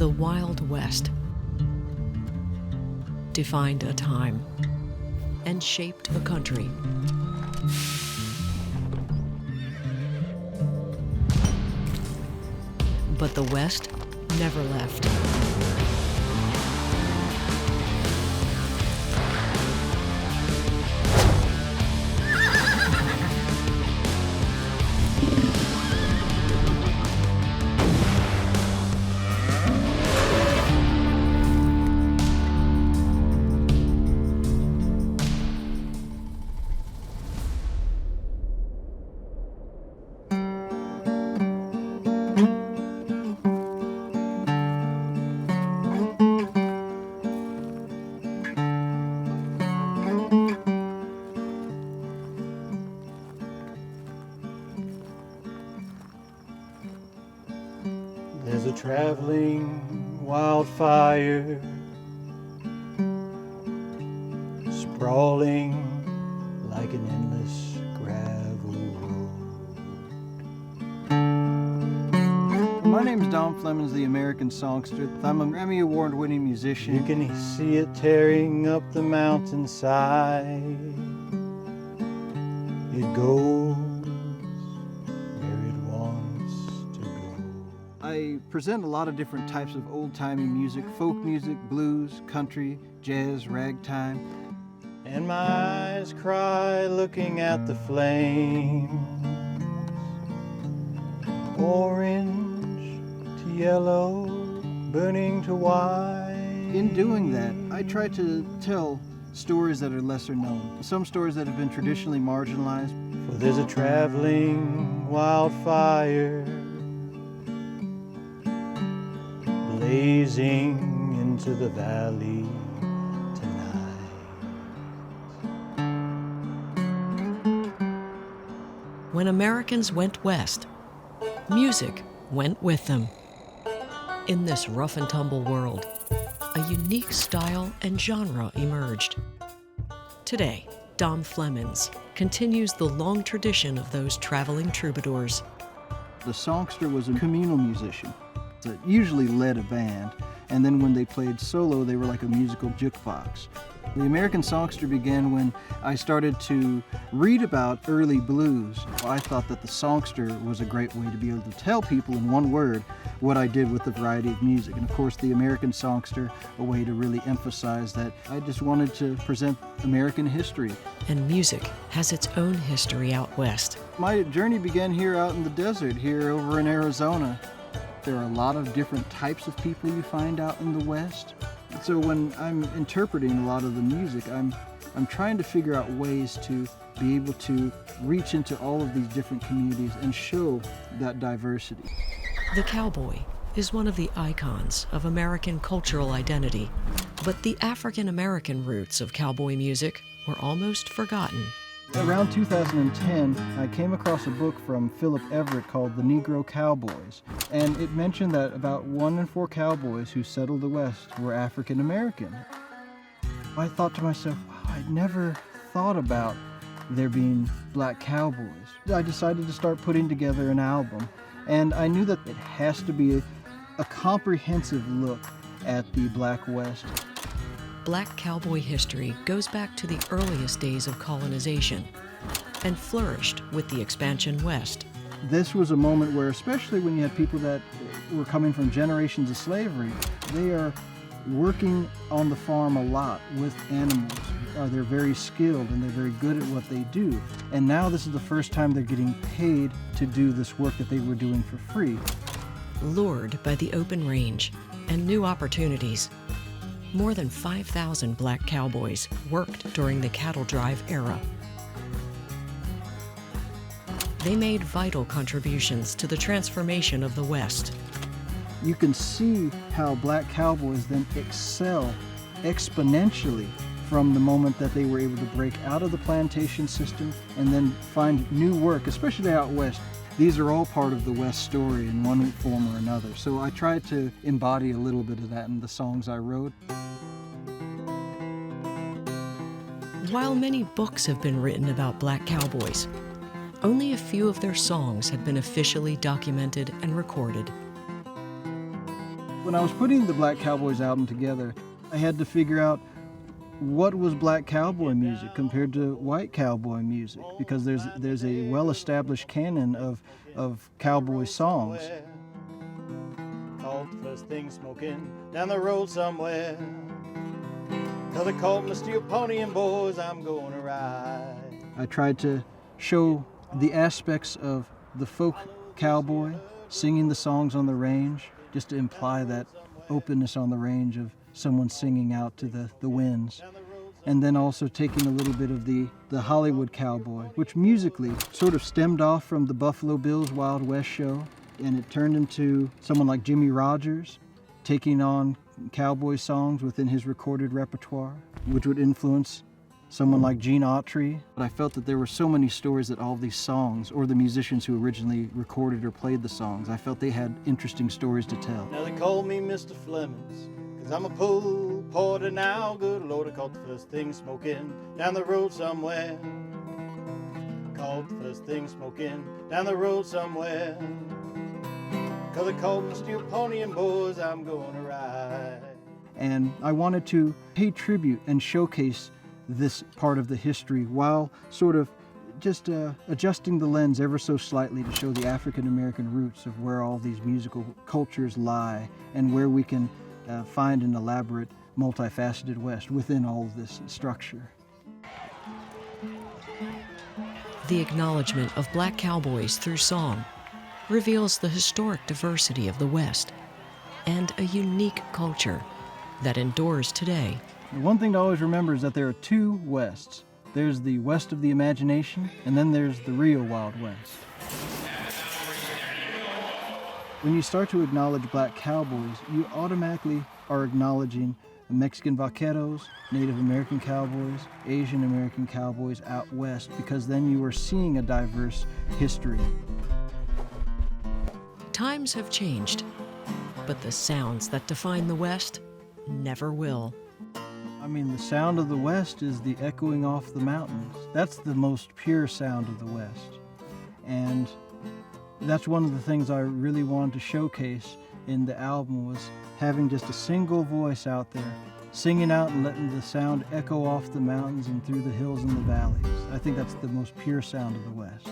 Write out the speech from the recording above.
The Wild West defined a time and shaped a country. But the West never left. There's a traveling wildfire sprawling like an endless gravel road. My name is Don Flemings, the American Songster. I'm a Grammy Award-winning musician. You can see it tearing up the mountainside. It goes where it wants to go. I present a lot of different types of old-timey music, folk music, blues, country, jazz, ragtime. And my eyes cry looking at the flames, orange to yellow, burning to white. In doing that, I try to tell stories that are lesser known, some stories that have been traditionally marginalized. For there's a traveling wildfire blazing into the valley tonight. When Americans went west, music went with them. In this rough and tumble world, a unique style and genre emerged. Today, Dom Flemings continues the long tradition of those traveling troubadours. The songster was a communal musician that usually led a band, and then when they played solo, they were like a musical jukebox. The American Songster began when I started to read about early blues. I thought that the songster was a great way to be able to tell people in one word what I did with the variety of music. And of course, the American Songster, a way to really emphasize that I just wanted to present American history. And music has its own history out west. My journey began here out in the desert, here over in Arizona. There are a lot of different types of people you find out in the West. So when I'm interpreting a lot of the music, I'm trying to figure out ways to be able to reach into all of these different communities and show that diversity. The cowboy is one of the icons of American cultural identity, but the African-American roots of cowboy music were almost forgotten. Around 2010, I came across a book from Philip Everett called The Negro Cowboys, and it mentioned that about 1 in 4 cowboys who settled the West were African American. I thought to myself, wow, I'd never thought about there being black cowboys. I decided to start putting together an album, and I knew that it has to be a comprehensive look at the Black West. Black cowboy history goes back to the earliest days of colonization and flourished with the expansion west. This was a moment where, especially when you had people that were coming from generations of slavery, they are working on the farm a lot with animals. They're very skilled and they're very good at what they do. And now this is the first time they're getting paid to do this work that they were doing for free. Lured by the open range and new opportunities, more than 5,000 black cowboys worked during the cattle drive era. They made vital contributions to the transformation of the West. You can see how black cowboys then excel exponentially from the moment that they were able to break out of the plantation system and then find new work, especially out west. These are all part of the West story in one form or another. So I tried to embody a little bit of that in the songs I wrote. While many books have been written about black cowboys, only a few of their songs had been officially documented and recorded. When I was putting the Black Cowboys album together, I had to figure out what was black cowboy music compared to white cowboy music, because there's a well-established canon of cowboy songs. Called the first thing smoking down the road somewhere. 'Cause they called me steel pony and boys, I'm going to ride. I tried to show the aspects of the folk cowboy singing the songs on the range, just to imply that openness on the range of someone singing out to the winds. And then also taking a little bit of the Hollywood cowboy, which musically sort of stemmed off from the Buffalo Bills Wild West show, and it turned into someone like Jimmy Rogers taking on cowboy songs within his recorded repertoire, which would influence someone like Gene Autry. But I felt that there were so many stories that all these songs, or the musicians who originally recorded or played the songs, I felt they had interesting stories to tell. Now they call me Mr. Flemings, 'cause I'm a pull porter now. Good Lord, I caught the first thing smoking down the road somewhere. Called the first thing smoking down the road somewhere. 'Cause they called me steel pony and boys, I'm going to ride. And I wanted to pay tribute and showcase this part of the history while sort of just adjusting the lens ever so slightly to show the African American roots of where all these musical cultures lie and where we can find an elaborate, multifaceted West within all of this structure. The acknowledgement of black cowboys through song reveals the historic diversity of the West and a unique culture that endures today. The one thing to always remember is that there are two Wests. There's the West of the imagination, and then there's the real Wild West. When you start to acknowledge black cowboys, you automatically are acknowledging Mexican vaqueros, Native American cowboys, Asian American cowboys out west, because then you are seeing a diverse history. Times have changed, but the sounds that define the West never will. I mean, the sound of the West is the echoing off the mountains. That's the most pure sound of the West. And that's one of the things I really wanted to showcase in the album, was having just a single voice out there, singing out and letting the sound echo off the mountains and through the hills and the valleys. I think that's the most pure sound of the West.